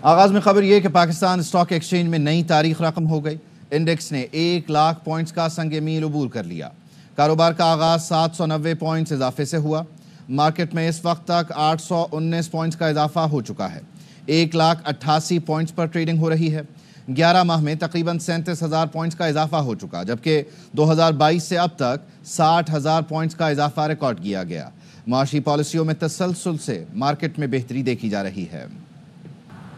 आगाज में खबर यह कि पाकिस्तान स्टॉक एक्सचेंज में नई तारीख रकम हो गई। इंडेक्स ने 1 लाख पॉइंट्स का संग मील अबूर कर लिया। कारोबार का आगाज 790 पॉइंट्स इजाफे से हुआ। मार्केट में इस वक्त तक 819 पॉइंट्स का इजाफा हो चुका है। 1,88,000 पॉइंट्स पर ट्रेडिंग हो रही है। 11 माह में तकरीबन 37,000 पॉइंट्स का इजाफा हो चुका, जबकि 2022 से अब तक 60,000 पॉइंट्स का इजाफा रिकॉर्ड किया गया। माशी पॉलिसियों में तसलसल से मार्केट में बेहतरी देखी जा रही है।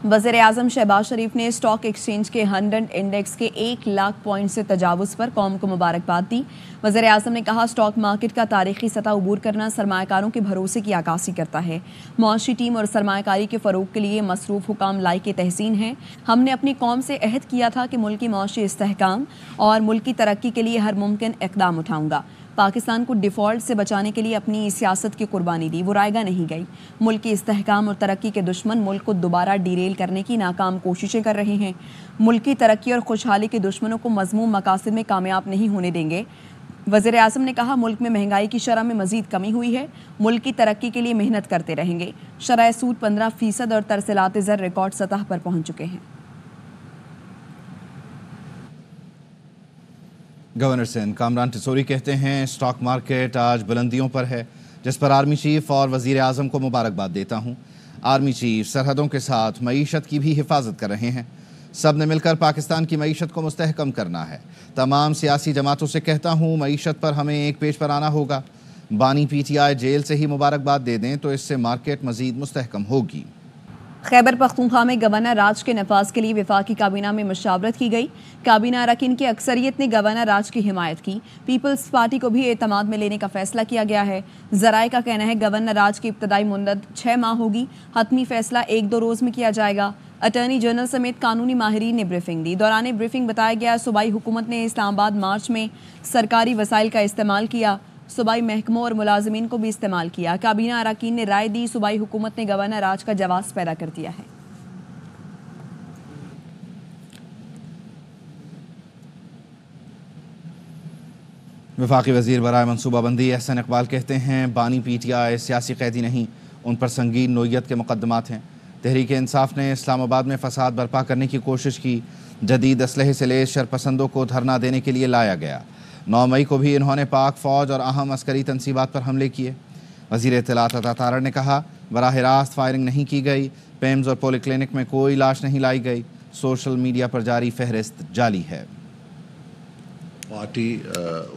वज़ीर-ए-आज़म शहबाज शरीफ ने स्टॉक एक्सचेंज के 100 इंडेक्स के 1 लाख पॉइंट से तजावुज़ पर कौम को मुबारकबाद दी। वज़ीर-ए-आज़म ने कहा, स्टॉक मार्केट का तारीखी सतह अबूर करना सरमायाकारों के भरोसे की अक्कासी करता है। मुआशी टीम और सरमायाकारी के फ़रोग के लिए मसरूफ़ हुकाम लायक तहसीन है। हमने अपनी कौम से अहद किया था कि मुल्क की मुआशी इस्तेहकाम और मुल्क की तरक्की के लिए हर मुमकिन इक़दाम उठाऊँगा। पाकिस्तान को डिफ़ॉल्ट से बचाने के लिए अपनी सियासत की कुर्बानी दी, वो रायगा नहीं गई। मुल्क की इस्तेहकाम और तरक्की के दुश्मन मुल्क को दोबारा डीरेल करने की नाकाम कोशिशें कर रहे हैं। मुल्क की तरक्की और खुशहाली के दुश्मनों को मज़मूम मकासद में कामयाब नहीं होने देंगे। वज़ीर-ए-आज़म ने कहा, मुल्क में महंगाई की शरह में मज़ीद कमी हुई है। मुल्क की तरक्की के लिए मेहनत करते रहेंगे। शरह सूद 15% और तरसीलात ज़र रिकॉर्ड सतह पर पहुँच चुके हैं। गवर्नर सिंध कामरान टिसोरी कहते हैं, स्टॉक मार्केट आज बुलंदियों पर है, जिस पर आर्मी चीफ और वज़ीर आज़म को मुबारकबाद देता हूँ। आर्मी चीफ सरहदों के साथ मईशत की भी हिफाजत कर रहे हैं। सब ने मिलकर पाकिस्तान की मईशत को मुस्तहकम करना है। तमाम सियासी जमातों से कहता हूँ, मईशत पर हमें एक पेज पर आना होगा। बानी PTI जेल से ही मुबारकबाद दे दें तो इससे मार्केट मज़ीद मुस्तहकम होगी। खैबर पख्तूनख्वा में गवर्नर राज के नफाज के लिए वफाकी काबीना में मशावरत की गई। काबीना अरकान की अक्सरियत ने गवर्नर राज की हिमायत की। पीपल्स पार्टी को भी एतमाद में लेने का फैसला किया गया है। ज़राए का कहना है, गवर्नर राज की इब्तदाई मुद्दत 6 माह होगी। हतमी फैसला 1-2 रोज़ में किया जाएगा। अटर्नी जनरल समेत कानूनी माहिरीन ने ब्रीफिंग दी। दौरान ब्रीफिंग बताया गया, सूबाई हुकूमत ने इस्लामाबाद मार्च में सरकारी वसाइल का इस्तेमाल किया। सूबाई महकमों और मुलाजमीन को भी इस्तेमाल किया। काबीना अरकान ने राय दी। सूबाई हुकूमत ने गवर्नर राज का जवाब पैदा कर दिया है। वफाकी वज़ीर बराए मनसूबाबंदी एहसन इकबाल कहते हैं, बानी PTI सियासी कैदी नहीं, उन पर संगीन नोयत के मुकदमात हैं। तहरीक इंसाफ ने इस्लामाबाद में फसाद बर्पा करने की कोशिश की। जदीद असलहे से लैस शरपसंदों को धरना देने के लिए लाया गया। 9 मई को भी इन्होंने पाक फ़ौज और अहम अस्करी तनसीबात पर हमले किए। वज़ीर इत्तलात अता तारड़ ने कहा, बराह रास्त फायरिंग नहीं की गई। पेम्स और पॉलीक्लिनिक में कोई लाश नहीं लाई गई। सोशल मीडिया पर जारी फहरिस्त जाली है। Party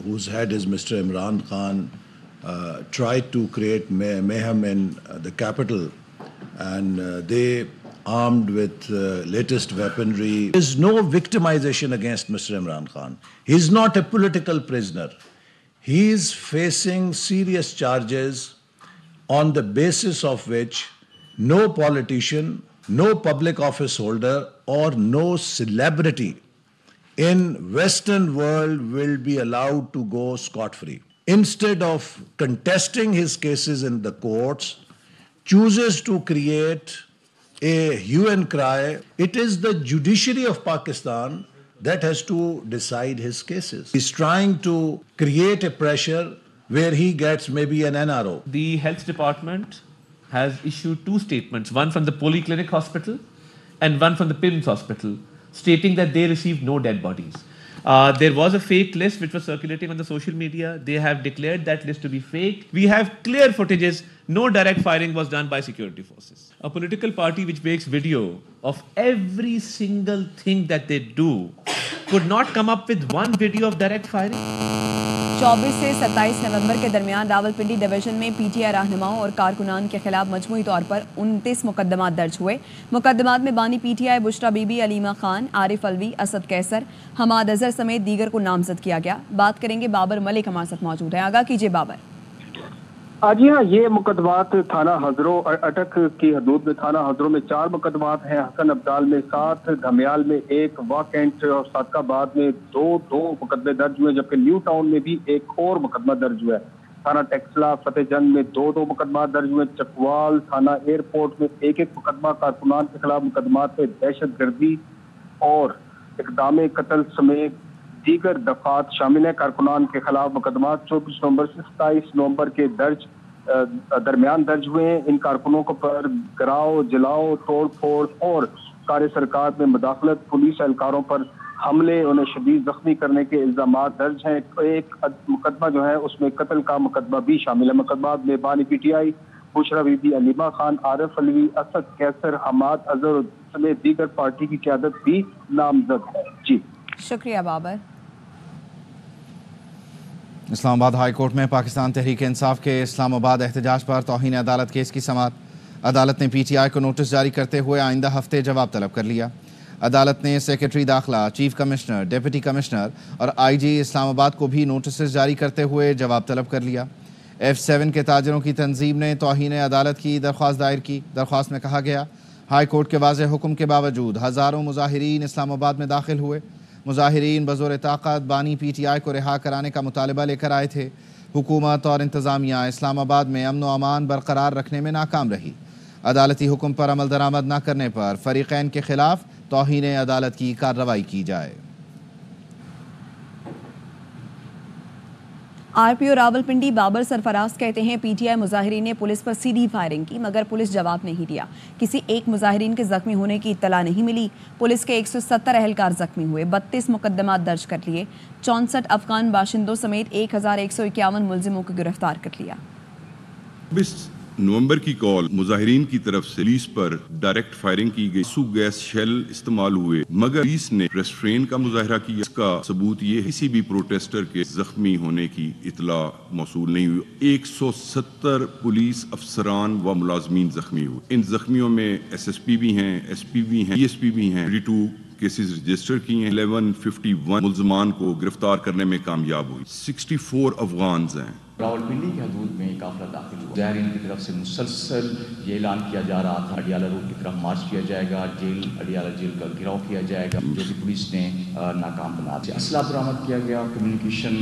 whose head is Mr. Imran Khan tried to create mayhem in the capital, and they armed with latest weaponry. There is no victimization against Mr. Imran Khan. He is not a political prisoner. He is facing serious charges on the basis of which no politician, no public office holder or no celebrity in Western world will be allowed to go scot-free. Instead of contesting his cases in the courts, chooses to create a hue and cry. It is the judiciary of Pakistan that has to decide his cases. He's trying to create a pressure where he gets maybe an NRO. The health department has issued 2 statements, one from the Polyclinic Hospital and one from the PIMS Hospital, stating that they received no dead bodies. There was a fake list which was circulating on the social media. They have declared that list to be fake. We have clear footages. No direct firing was done by security forces. A political party which makes video of every single thing that they do could not come up with one video of direct firing. 24 से 27 नवंबर के दरमियान Rawalpindi division में PTI रहनुमाओं और कारकुनान के खिलाफ मजमूई तौर पर 29 मुकदमात दर्ज हुए। मुकदमात में बानी PTI बुशरा बीबी, अलीमा खान, आरिफ अलवी, असद कैसर, हमाद अजहर समेत दीगर को नामजद किया गया। बात करेंगे, बाबर मलिक हमारे साथ मौजूद है। आगाह कीजिए बाबर। जी हाँ, ये मुकदमात थाना हजरों अटक की हदूद में, थाना हजरों में 4 मुकदमात हैं, हसन अब्दाल में 7, धमियाल में 1, वाकेंट और सादकाबाद में 2 मुकदमे दर्ज हुए, जबकि न्यू टाउन में भी एक और मुकदमा दर्ज हुआ है। थाना टेक्सला फतेहजंग में 2 मुकदमा दर्ज हुए। चकवाल थाना एयरपोर्ट में 1 मुकदमा, कारकुनान के खिलाफ मुकदमात में दहशत गर्दी और इक़दाम कत्ल समेत दीगर दफात शामिल है। कारकुनान के खिलाफ मुकदमा 24 नवंबर से 27 नवंबर के दरमियान दर्ज हुए हैं। इन कारकुनों को पर गिराव, जलाओ, तोड़ फोड़ और कार्य सरकार में मुदाखलत, पुलिस एहलकारों पर हमले, उन्हें शदीद जख्मी करने के इल्जाम दर्ज हैं। एक मुकदमा जो है उसमें कत्ल का मुकदमा भी शामिल है। मुकदमात में बानी PTI, बुशरा बीबी, अलीमा खान, आरिफ अलवी, असद कैसर, हमाद अजहर समेत दीगर पार्टी की क़यादत भी नामजद है। जी शुक्रिया बाबर। इस्लामाबाद हाई कोर्ट में पाकिस्तान तहरीक इंसाफ के इस्लामाबाद एहतजाज पर तौहीन अदालत केस की समाअत। अदालत ने PTI को नोटिस जारी करते हुए आइंदा हफ्ते जवाब तलब कर लिया। अदालत ने सेक्रेटरी दाखिला, चीफ कमिश्नर, डिप्टी कमिश्नर और IG इस्लामाबाद को भी नोटिस जारी करते हुए जवाब तलब कर लिया। F7 के ताजरों की तंजीम ने तौहीन अदालत की दरख्वास्त दायर की। दरख्वास्त में कहा गया, हाई कोर्ट के वाज़ेह हुक्म के बावजूद हज़ारों मुजाहिरीन इस्लामाबाद में दाखिल हुए। मुजाहिरीन बज़ोर ताकत बानी PTI को रिहा कराने का मुतालबा लेकर आए थे। हुकूमत और इंतज़ामिया इस्लामाबाद में अमन व अमान बरकरार रखने में नाकाम रही। अदालती हुक्म पर अमल दरामद न करने पर फ़रीक़ैन के खिलाफ तौहीन अदालत की कार्रवाई की जाए। RPO रावलपिंडी बाबर सरफराज कहते हैं PTI मुजाहिरीन ने पुलिस पर सीधी फायरिंग की मगर पुलिस जवाब नहीं दिया। किसी एक मुजाहिरीन के जख्मी होने की इत्तला नहीं मिली। पुलिस के 170 एहलकार जख्मी हुए। 32 मुकदमात दर्ज कर लिए। 64 अफगान बाशिंदों समेत 1151 मुलजिमों को गिरफ्तार कर लिया। 20 नवंबर की कॉल मुजाहिरीन की तरफ से पुलिस पर डायरेक्ट फायरिंग की गई। आंसू गैस शेल इस्तेमाल हुए मगर पुलिस ने रेस्ट्रेन का मुजाहरा किया। इसका सबूत ये किसी भी प्रोटेस्टर के जख्मी होने की इतला मौसूल नहीं हुई। 170 पुलिस अफसरान व मुलाजमीन जख्मी हुए। इन जख्मियों में SSP भी हैं, SP भी हैं, DSP भी हैं। 32 केसेस रजिस्टर किए हैं। 1151 मुलजमान को गिरफ्तार करने में कामयाब हुई। 64 अफगान हैं। रावलपिंडी की हदूद में काफिला दाखिल हुआ। मुजाहिरीन की तरफ से मुसलसल ये ऐलान किया जा रहा था अडियाला रोड की तरफ मार्च किया जाएगा, अडियाला जेल का घेराव किया जाएगा, जो कि पुलिस ने नाकाम बना दिया। असला बरामद किया गया, कम्युनिकेशन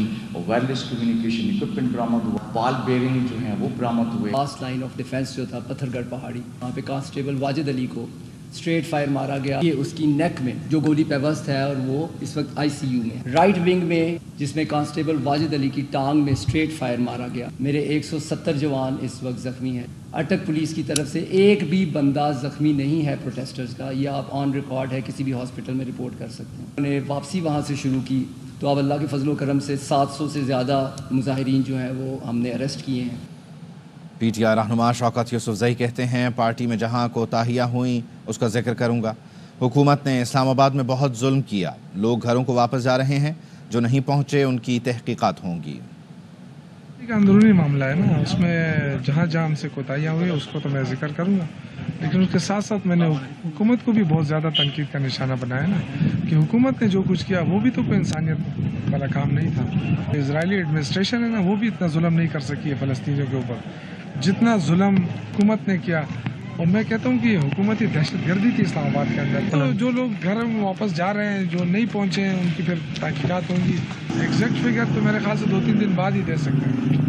वायरलेस कम्युनिकेशन इक्विपमेंट बरामद हुआ, बॉल बेयरिंग जो है वो बरामद हुए। लास्ट लाइन ऑफ डिफेंस जो था पत्थरगढ़ पहाड़ी, वहाँ पे कांस्टेबल वाजिद अली को स्ट्रेट फायर मारा गया। ये उसकी नेक में जो गोली पेवस्त है और वो इस वक्त ICU में। राइट विंग में जिसमें कांस्टेबल वाजिद अली की टांग में स्ट्रेट फायर मारा गया। मेरे 170 जवान इस वक्त जख्मी हैं। अटक पुलिस की तरफ से एक भी बंदा जख्मी नहीं है प्रोटेस्टर्स का। ये आप ऑन रिकॉर्ड है, किसी भी हॉस्पिटल में रिपोर्ट कर सकते हैं। उन्होंने वापसी वहाँ से शुरू की तो अब अल्लाह के फजलो करम से 700 से ज़्यादा मुजाहिरीन जो हैं वो हमने अरेस्ट किए हैं। PTI रहनुमा शौकत यूसुफजई कहते हैं, पार्टी में जहां कोताहियां हुई उसका जिक्र करूंगा। हुकूमत ने इस्लामाबाद में बहुत जुल्म किया। लोग घरों को वापस जा रहे हैं, जो नहीं पहुंचे उनकी तहकीकात होंगी। एक अंदरूनी मामला है ना, उसमें जहाँ जहाँ हमसे कोताहियाँ हुई उसको तो मैं जिक्र करूँगा, लेकिन उसके साथ साथ मैंने हुकूमत को भी बहुत ज़्यादा तनकीद का निशाना बनाया ना कि हुकूमत ने जो कुछ किया वो भी तो कोई इंसानियत वाला काम नहीं था। इजरायली एडमिनिस्ट्रेशन है ना, वो भी इतना जुल्म नहीं कर सकी है फ़लस्तीनियों के ऊपर जितना जुल्म हुकूमत ने किया। और मैं कहता हूँ कि हुकूमती दहशतगर्दी थी इस्लामाबाद के अंदर। तो जो लोग घर में वापस जा रहे हैं, जो नहीं पहुँचे हैं, उनकी फिर तहकीकात होंगी। एग्जैक्ट फिगर तो मेरे ख्याल से 2-3 दिन बाद ही दे सकते हैं।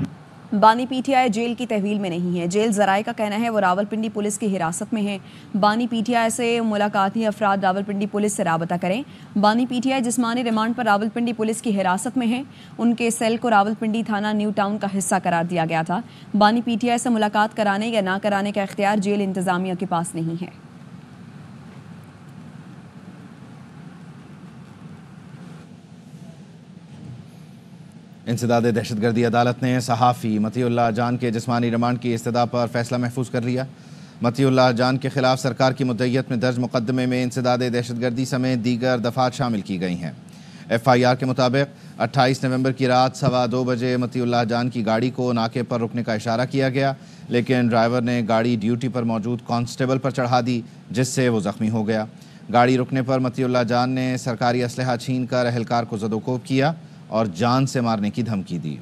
बानी PTI जेल की तहवील में नहीं है। जेल जराए का कहना है वो रावलपिंडी पुलिस की हिरासत में है। बानी PTI से मुलाकाती अफराद रावलपिंडी पुलिस से राबता करें। बानी PTI जिस्मानी रिमांड पर रावलपिंडी पुलिस की हिरासत में है। उनके सेल को रावलपिंडी थाना न्यू टाउन का हिस्सा करार दिया गया था। बानी PTI से मुलाकात कराने या ना कराने का इख्तियार जेल इंतजामिया के पास नहीं है। इंसदाद दहशतगर्दी अदालत ने सहाफ़ी मतीउल्लाह जान के जिस्मानी रिमांड की इस्तदा पर फैसला महफूज कर लिया। मतीउल्लाह जान के खिलाफ सरकार की मुद्दइयत में दर्ज मुकदमे में इंसदाद दहशतगर्दी समेत दीगर दफात शामिल की गई हैं। FIR के मुताबिक 28 नवंबर की रात 2:15 बजे मतीउल्लाह जान की गाड़ी को नाके पर रुकने का इशारा किया गया, लेकिन ड्राइवर ने गाड़ी ड्यूटी पर मौजूद कांस्टेबल पर चढ़ा दी, जिससे वो ज़ख्मी हो गया। गाड़ी रुकने पर मतीउल्लाह जान ने सरकारी असलहा छीन कर एहलकार को ज़दोकोब किया और जान से मारने की धमकी दी।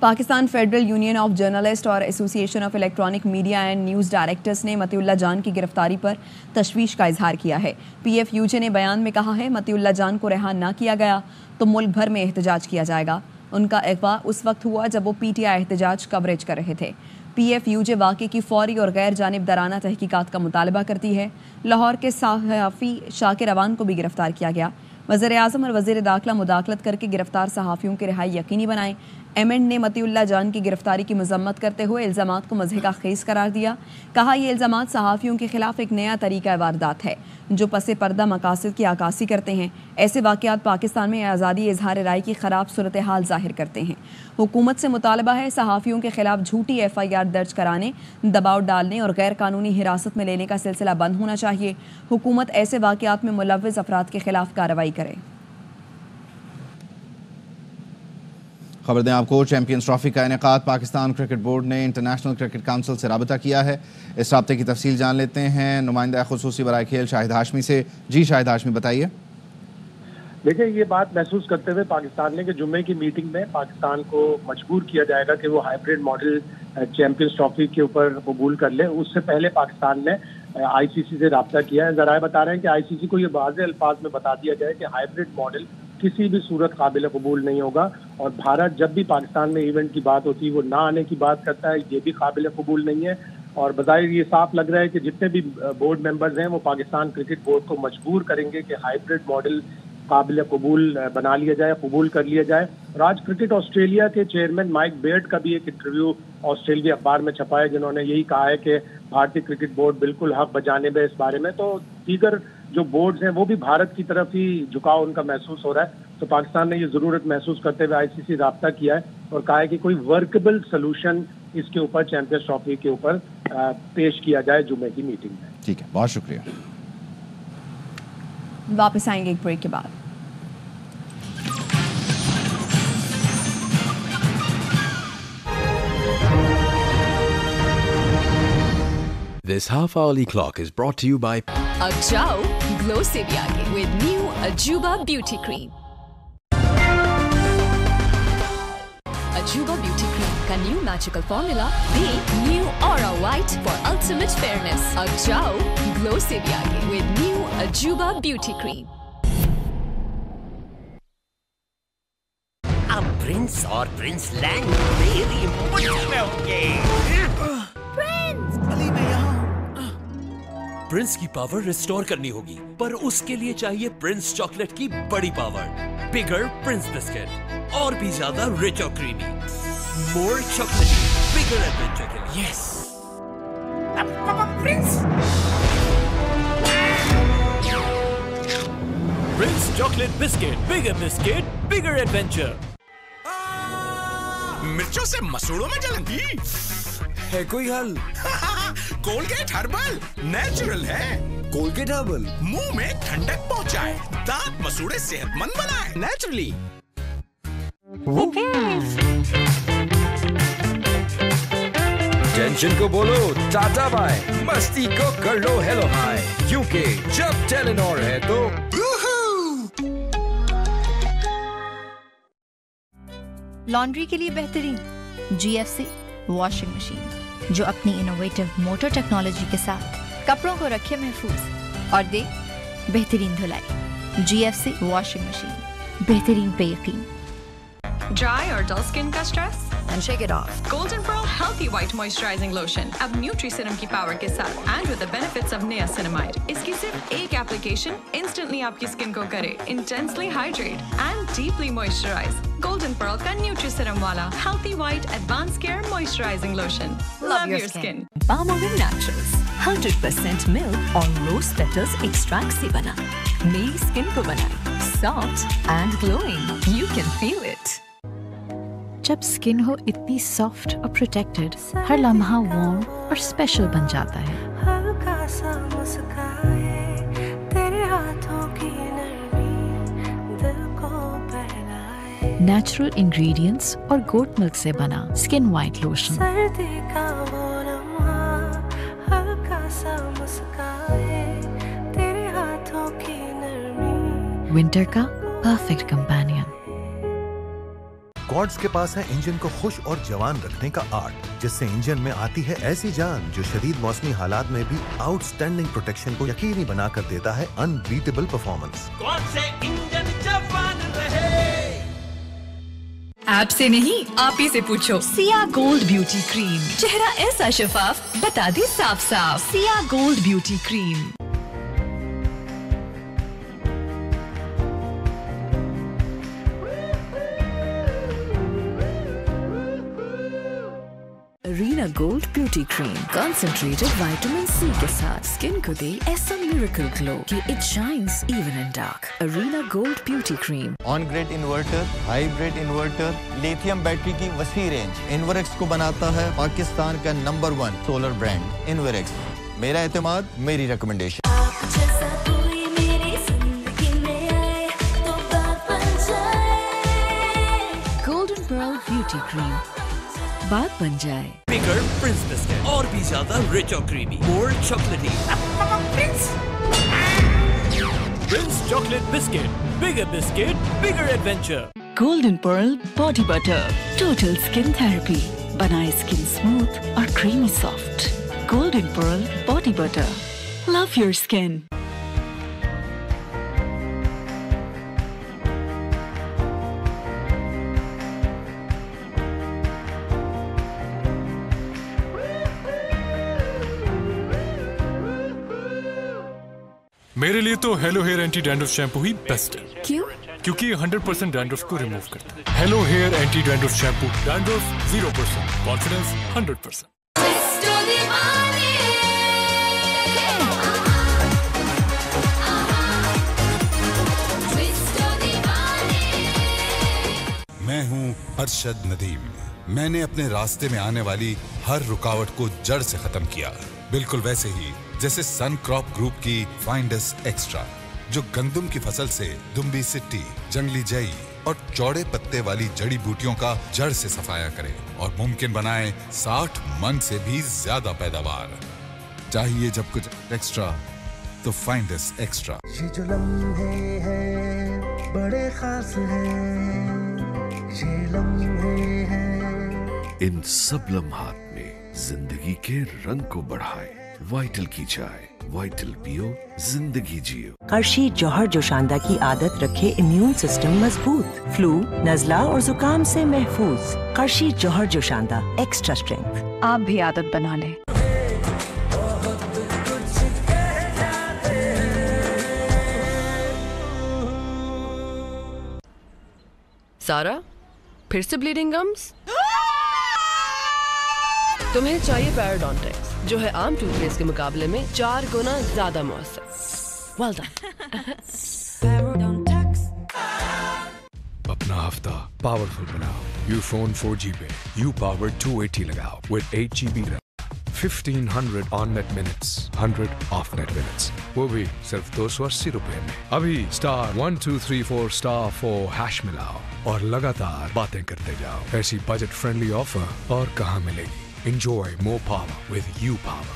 Pakistan federal union of journalist और association of electronic media and news directors ने मतीउल्लाह जान की गिरफ्तारी पर तशवीश का इजहार किया है। PFUJ ने बयान में कहा है, मतीउल्लाह जान को रिहा ना किया गया तो मुल्क भर में एहतजाज किया जाएगा। उनका अगवा उस वक्त हुआ जब वो PTI एहतजाज कवरेज कर रहे थे। PFUJ वाक़े की फौरी और गैर जानिबदाराना तहकीकात का मुतालबा करती है। लाहौर के सहाफ़ी शाकिर अवान को भी गिरफ्तार किया गया। वज़ीर आज़म और वज़ीर दाखिला मुदाखलत करके गिरफ्तार सहाफ़ियों की रिहाई यकीनी बनाएं। एमेंड ने मतीउल्लाह जान की गिरफ्तारी की मजम्मत करते हुए इल्ज़ामात को मज़हे का खेस करार दिया। कहा ये इल्ज़ामात सहाफ़ियों के खिलाफ एक नया तरीका वारदात है जो पसे पर्दा मकासद की आकासी करते हैं। ऐसे वाक़यात पाकिस्तान में आज़ादी इजहार राय की ख़राब सूरत हाल ज़ाहिर करते हैं। हुकूमत से मुतालबा है सहाफ़ियों के खिलाफ झूठी FIR दर्ज कराने, दबाव डालने और गैर कानूनी हिरासत में लेने का सिलसिला बंद होना चाहिए। हुकूमत ऐसे वाक़यात में मुलव्विस अफराद के खिलाफ कार्रवाई करे। खबर दें आपको, चैंपियंस ट्रॉफी का इनेकाद पाकिस्तान क्रिकेट बोर्ड ने इंटरनेशनल क्रिकेट काउंसिल से राबता किया है। इस राब्ते की तफसील जान लेते हैं नुमाइंदा खुसूसी बराए खेल शाहिद हाशमी से। जी शाहिद हाशमी, बताइए। देखिए, ये बात महसूस करते हुए पाकिस्तान ने कि जुम्मे की मीटिंग में पाकिस्तान को मजबूर किया जाएगा कि वो हाइब्रिड मॉडल चैंपियंस ट्रॉफी के ऊपर कबूल कर ले। उससे पहले पाकिस्तान ने ICC से राब्ता किया है। जराए बता रहे हैं कि ICC को ये वाज़ेह अल्फाज में बता दिया जाए कि हाइब्रिड मॉडल किसी भी सूरत काबिल कबूल नहीं होगा और भारत जब भी पाकिस्तान में इवेंट की बात होती है वो ना आने की बात करता है, ये भी काबिल कबूल नहीं है। और बज़ाहिर ये साफ लग रहा है कि जितने भी बोर्ड मेंबर्स हैं वो पाकिस्तान क्रिकेट बोर्ड को मजबूर करेंगे कि हाइब्रिड मॉडल काबिल कबूल बना लिया जाए, कबूल कर लिया जाए। और आज क्रिकेट ऑस्ट्रेलिया के चेयरमैन माइक बेयर्ड का भी एक इंटरव्यू ऑस्ट्रेलिया अखबार में छपा है जिन्होंने यही कहा है कि भारतीय क्रिकेट बोर्ड बिल्कुल हक बजानिब है इस बारे में। तो दीगर जो बोर्ड्स हैं वो भी भारत की तरफ ही झुकाव उनका महसूस हो रहा है। तो पाकिस्तान ने ये ज़रूरत महसूस करते हुए ICC राब्ता किया है और कहा है कि कोई वर्केबल सोल्यूशन इसके ऊपर चैंपियंस ट्रॉफी के ऊपर पेश किया जाए जुम्मे की मीटिंग में। ठीक है, बहुत शुक्रिया। वापस आएंगे एक ब्रेक के बाद। This half-hourly clock is brought to you by अब जाओ ग्लो से भी आगे with new Ajuba Beauty Cream। Ajuba Beauty Cream का new magical formula they new aura white for ultimate fairness। अब जाओ ग्लो से भी आगे with new Ajuba Beauty Cream। अब प्रिंस और प्रिंस लैंड मेरी मुट्ठी में होंगे। प्रिंस की पावर रिस्टोर करनी होगी, पर उसके लिए चाहिए प्रिंस चॉकलेट की बड़ी पावर। बिगर प्रिंस बिस्किट, और भी ज्यादा रिच और क्रीमी, मोर चॉकलेटी, बिगर एडवेंचर के लिए। Yes Prince chocolate biscuit, bigger adventure. मिर्चों से मसूड़ों में जलन थी, है कोई हल? कोलगेट हर्बल नेचुरल है। कोलगेट हर्बल मुंह में ठंडक पहुंचाए, दांत मसूड़े सेहतमंद बनाए नेचुरली। टेंशन को बोलो टाटा बाय, मस्ती को कर लो हेलो हाय, क्योंकि जब टेलेनॉर है तो लॉन्ड्री के लिए बेहतरीन GFC वॉशिंग मशीन जो अपनी इनोवेटिव मोटर टेक्नोलॉजी के साथ कपड़ों को रखे महफूज और दे बेहतरीन धुलाई। GFC वॉशिंग मशीन, बेहतरीन पे यकीन। Dry or dull skin का stress? And shake it off. Golden Pearl Healthy White Moisturizing Lotion अब Nutri-Serum की पावर के साथ and with the benefits of niacinamide। इसकी सिर्फ एक एप्लीकेशन इंस्टेंटली आपकी स्किन को करे intensely hydrate and deeply moisturize। Golden Pearl का Nutri-Serum वाला Healthy White Advanced Care Moisturizing Lotion। Love your skin। Palmolive Naturals 100% milk और rose petals extract से बना, मेरी स्किन को बनाए soft and glowing। You can feel it। जब skin हो इतनी सॉफ्ट और प्रोटेक्टेड, हर लम्हा वार्म और स्पेशल बन जाता है। हल्का सा मुस्काए, तेरे हाथों की नरमी दिल को बहलाए। नेचुरल इंग्रेडिएंट्स और गोट मिल्क से बना स्किन वाइट लोशन। सर्दी का वो लम्हा, हल्का सा मुस्काए, तेरे हाथों की नरमी। विंटर का परफेक्ट कंपेनियन। कॉर्ड्स के पास है इंजन को खुश और जवान रखने का आर्ट, जिससे इंजन में आती है ऐसी जान जो शदीद मौसमी हालात में भी आउटस्टैंडिंग प्रोटेक्शन को यकीनी बनाकर देता है अनबीटेबल परफॉर्मेंस। कौन से इंजन जवान रहे? ऐप से नहीं, आप ही से पूछो। सिया गोल्ड ब्यूटी क्रीम, चेहरा ऐसा शफाफ, बता दी साफ साफ। सिया गोल्ड ब्यूटी क्रीम। अरीना gold beauty cream concentrated vitamin C के साथ स्किन को दे ऐसा मिरेकल ग्लो कि it shines even in dark. अरीना gold beauty cream. On grid inverter, hybrid inverter, lithium battery की वसी रेंज। इन्वरेक्स को बनाता है पाकिस्तान का नंबर 1 सोलर ब्रांड इन्वरेक्स। मेरा एतमाद, मेरी recommendation. Golden pearl beauty cream, बात बन जाए। बिगर प्रिंस बिस्किट, और भी ज्यादा रिच और creamy, more chocolatey. Prince chocolate biscuit, bigger biscuit, bigger adventure. Golden pearl body butter, total skin therapy, बनाए स्किन स्मूथ और creamy soft. Golden pearl body butter, love your skin. मेरे लिए तो hello hair anti dandruff shampoo ही best है। क्यों? क्योंकि ये 100% डैंड्रफ को रिमूव करता है। Hello hair anti dandruff shampoo, dandruff 0%, confidence 100%। मैं हूँ अरशद नदीम। मैंने अपने रास्ते में आने वाली हर रुकावट को जड़ से खत्म किया, बिल्कुल वैसे ही जैसे सन क्रॉप ग्रुप की फाइंडस एक्स्ट्रा, जो गंदम की फसल से दुम्बी सिट्टी, जंगली जई और चौड़े पत्ते वाली जड़ी बूटियों का जड़ से सफाया करे और मुमकिन बनाए 60 मन से भी ज्यादा पैदावार। चाहिए जब कुछ एक्स्ट्रा तो फाइंडस एक्स्ट्रा। ये जो लम्हे हैं बड़े खास हैं, ये लम्हे हैं। इन सब लम्हात में जिंदगी के रंग को बढ़ाए। वाइटल की चाय, वाइटल पियो, जिंदगी जियो। करशी जौहर जोशांदा की आदत रखे इम्यून सिस्टम मजबूत, फ्लू, नजला और जुकाम से महफूज। करशी जौहर जोशांदा एक्स्ट्रा स्ट्रेंथ। आप भी आदत बना लें। सारा, फिर से ब्लीडिंग गम्स? तुम्हें चाहिए पैराडोंटेक्स, जो है आम टूथपेस्ट के मुकाबले में 4 गुना ज्यादा मौसर। Well done. अपना हफ्ता पावरफुल बनाओ यूफोन 4G पे यू पावर 280 लगाओ with 8 GB RAM, 1500 on net minutes, 100 of net minutes, वो भी सिर्फ 280 रुपए में। अभी *1234*4# मिलाओ और लगातार बातें करते जाओ। ऐसी बजट फ्रेंडली ऑफर और कहाँ मिलेगी? Enjoy more power with U Power.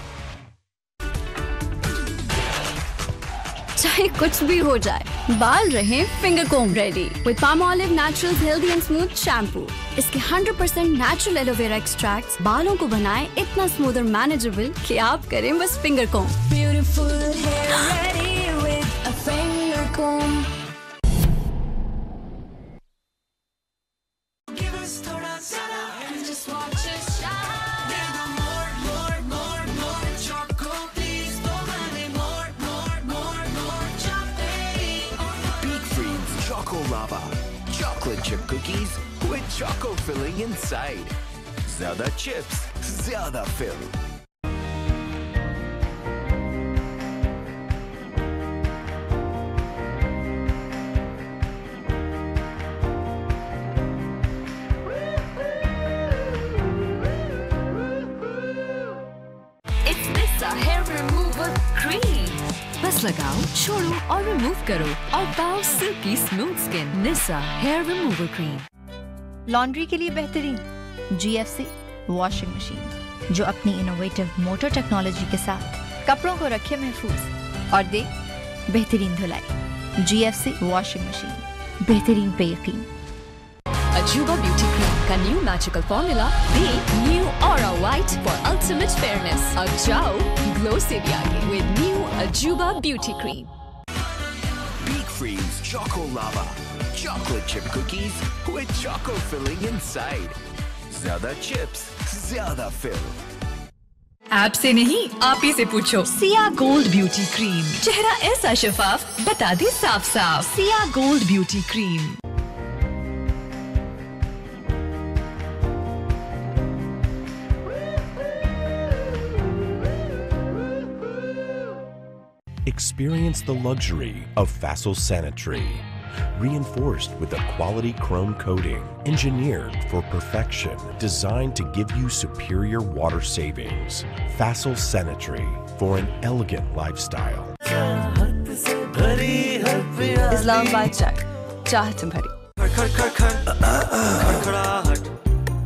चाहे कुछ भी हो जाए, बाल रहे finger comb ready with Palmolive naturals healthy and smooth shampoo. इसके 100% नेचुरल एलोवेरा एक्सट्रैक्ट्स बालों को बनाए इतना स्मूथ और मैनेजेबल कि आप करें बस finger comb. Beautiful hair ready with a finger comb. Chocolate chip cookies with choco filling inside. Zyada chips, zyada fill. It's Nissa hair removal cream. बस लगाओ, छोड़ो और रिमूव करो और पाओ सिल्की स्मूथ स्किन। निसा हेयर रिमूवर क्रीम। लॉन्ड्री के लिए बेहतरीन GFC वॉशिंग मशीन, जो अपनी इनोवेटिव मोटर टेक्नोलॉजी के साथ कपड़ों को रखे महफूज और दे बेहतरीन धुलाई। GFC वॉशिंग मशीन, बेहतरीन पे यकीन। Ajuba Beauty Cream का new magical formula they knew aura white for ultimate fairness. अब जाओ ग्लो से भी आगे with new Ajuba Beauty Cream. Beak Freeze Choco Lava. Chocolate chip cookies with choco filling inside. Zyada chips, zyada fill. App से नहीं, आप ही से पूछो। सिया गोल्ड ब्यूटी क्रीम, चेहरा ऐसा शफाफ, बता दे साफ साफ। सिया gold beauty cream. Experience the luxury of Facile Sanitary. Reinforced with a quality chrome coating, engineered for perfection, designed to give you superior water savings. Facile Sanitary for an elegant lifestyle. Islamabad Chak, चाहत भरी।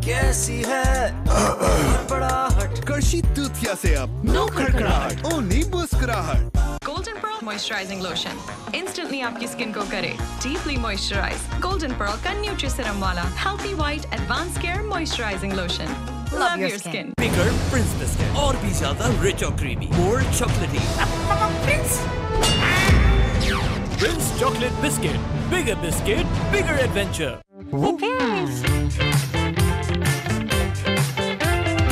कैसी है खड़खड़ाहट कर्शी दूधिया से अब no खड़खड़ाहट, only मुस्कुराहट। Golden Pearl Moisturizing Lotion instantly आपकी skin को करे deeply moisturize. Golden Pearl का Nutriserum वाला Healthy White Advanced Care Moisturizing Lotion. Love your skin. Bigger Prince Biscuit और भी ज्यादा rich और creamy, more chocolatey. Prince Chocolate Biscuit, bigger biscuit, bigger adventure.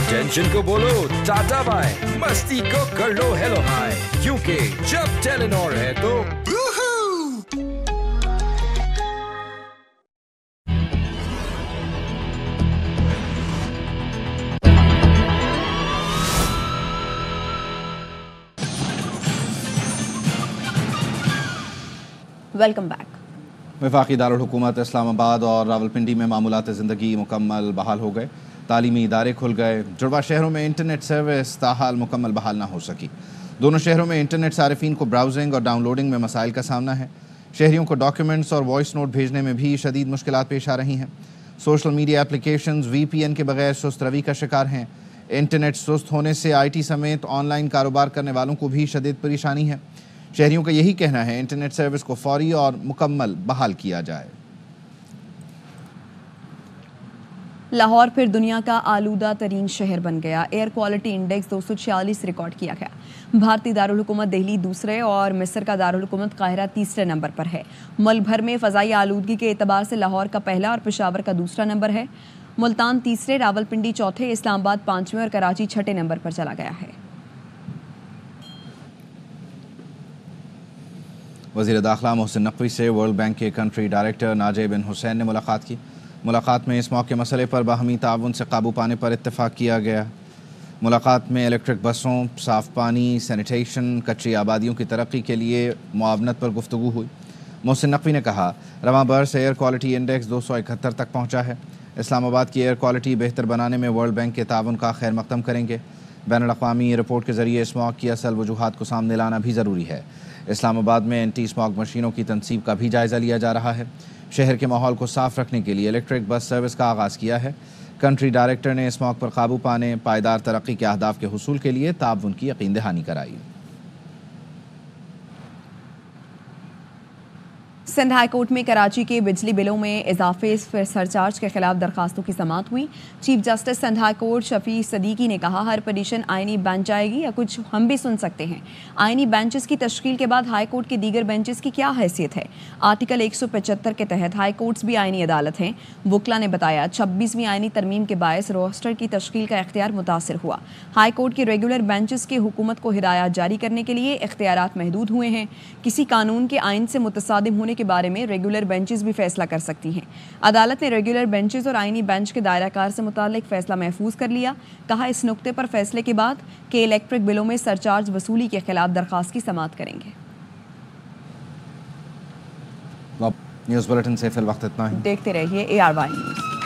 Tension को बोलो टाटा बाय, मस्ती को कर लो हेलो हाय, क्योंकि जब टेलीनॉर है तो वेलकम बैक। वफाकी दारुल हुकूमत इस्लामाबाद और रावलपिंडी में मामूलात ज़िंदगी मुकम्मल बहाल हो गए। तालीमी इदारे खुल गए। जुड़वा शहरों में इंटरनेट सर्विस ताहाल मुकम्मल बहाल ना हो सकी। दोनों शहरों में इंटरनेट सारिफीन को ब्राउजिंग और डाउनलोडिंग में मसाइल का सामना है। शहरियों को डॉक्यूमेंट्स और वॉइस नोट भेजने में भी शदीद मुश्किलात पेश आ रही हैं। सोशल मीडिया एप्लीकेशंस VPN के बगैर सुस्त रवि का शिकार हैं। इंटरनेट सुस्त होने से IT समेत ऑनलाइन कारोबार करने वालों को भी शदीद परेशानी है। शहरियों का यही कहना है इंटरनेट सर्विस को फौरी और मुकम्मल बहाल किया जाए। लाहौर फिर दुनिया का आलूदा तरीन शहर बन गया। एयर क्वालिटी इंडेक्स 246 रिकॉर्ड किया गया। भारतीय दारुल हुकूमत दिल्ली दूसरे और मिस्र का दारुल हुकूमत काहिरा तीसरे नंबर पर है। मुल्क भर में फ़ज़ाई आलूदगी के एतबार से लाहौर का पहला और पेशावर का दूसरा नंबर है। मुल्तान तीसरे, रावलपिंडी चौथे, इस्लामाबाद पाँचवें और कराची छठे नंबर पर चला गया है। वज़ीर दाखिला मोहसिन नकवी से वर्ल्ड बैंक के कंट्री डायरेक्टर नाजे बिन हुसैन ने मुलाकात की। मुलाकात में इस मौके मसले पर बाहमी ताउन से काबू पाने पर इत्तेफाक किया गया। मुलाकात में इलेक्ट्रिक बसों, साफ़ पानी, सैनिटेशन, कच्ची आबादियों की तरक्की के लिए मुआवनत पर गुफ्तगू हुई। मोहसिन नकवी ने कहा रवां बरस एयर क्वालिटी इंडेक्स 271 तक पहुँचा है। इस्लामाबाद की एयर क्वालिटी बेहतर बनाने में वर्ल्ड बैंक के ताउन का खैर मकदम करेंगे। बैनुल-अक़वामी रिपोर्ट के ज़रिए स्मॉग की असल वजूहात को सामने लाना भी ज़रूरी है। इस्लामाबाद में एंटी स्मॉग मशीनों की तनसीब का भी जायज़ा लिया जा रहा है। शहर के माहौल को साफ़ रखने के लिए इलेक्ट्रिक बस सर्विस का आगाज़ किया है। कंट्री डायरेक्टर ने स्मॉग पर काबू पाने, पायदार तरक्की के अहदाफ के हुसूल के लिए ताउन की यकीन दहानी कराई। सिंध हाई कोर्ट में कराची के बिजली बिलों में इजाफे सरचार्ज के खिलाफ दरखास्तों की समाअत हुई। Chief justice Sindh high court Shafi Siddiqui ने कहा हर पिटीशन आइनी बेंच जाएगी या कुछ हम भी सुन सकते हैं। आइनी बेंचेस की तश्कील के बाद हाई कोर्ट के दीगर बेंचेस की क्या हैसियत है? आर्टिकल 175 के तहत हाई कोर्ट्स भी आइनी अदालत हैं। वुकला ने बताया 26वीं आइनी तरमीम के बायस रोस्टर की तश्कील का इख्तियार मुतासर हुआ। हाई कोर्ट के रेगुलर बेंचेस की हुकूमत को हिदायत जारी करने के लिए इख्तियारात महदूद हुए हैं। किसी कानून के आइन से मुतसादिम होने के बारे में रेगुलर बेंचेस भी फैसला कर सकती हैं। अदालत ने रेगुलर बेंचेस और आइनी बेंच के दायरा कार से मुतालिक फैसला महफूज कर लिया। कहा इस नुक्ते पर फैसले के बाद के इलेक्ट्रिक बिलों में सरचार्ज वसूली के खिलाफ दरखास्त की समाअत करेंगे। न्यूज़ बुलेटिन से फिल वक्त इतना ही। देखते रहिए ARY न्यूज़।